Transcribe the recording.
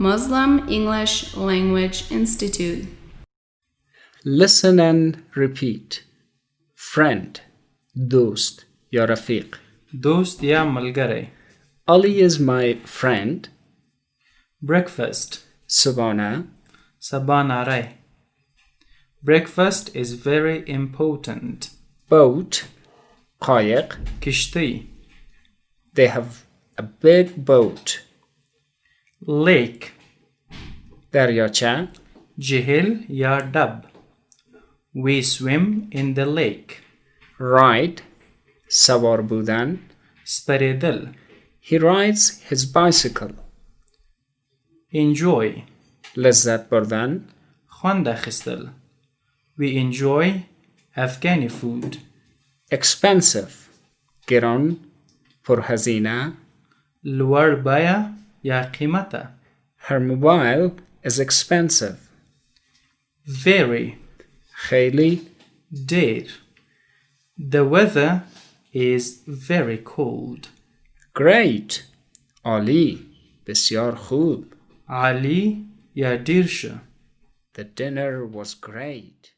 Muslim English Language Institute. Listen and repeat. Friend, دوست یا رفیق. دوست یا ملګری. Ali is my friend. Breakfast. صبحانه. سهارنۍ. Breakfast is very important. Boat. قایق. کښتۍ. They have a big boat. Lake. دریاچه. جهیل یا ډب. We swim in the lake. Ride. سوار بودن. سپرېدل. He rides his bicycle. Enjoy. لذت بردن. خوند اخیستل. We enjoy Afghani food. Expensive. گران. پرهزینه. لوړ بیه یا قیمته. Her mobile is expensive. Very. خیلی. ډېر. The weather is very cold. Great. عالی. بسیار خوب. عالی یا ډېر ښه. The dinner was great.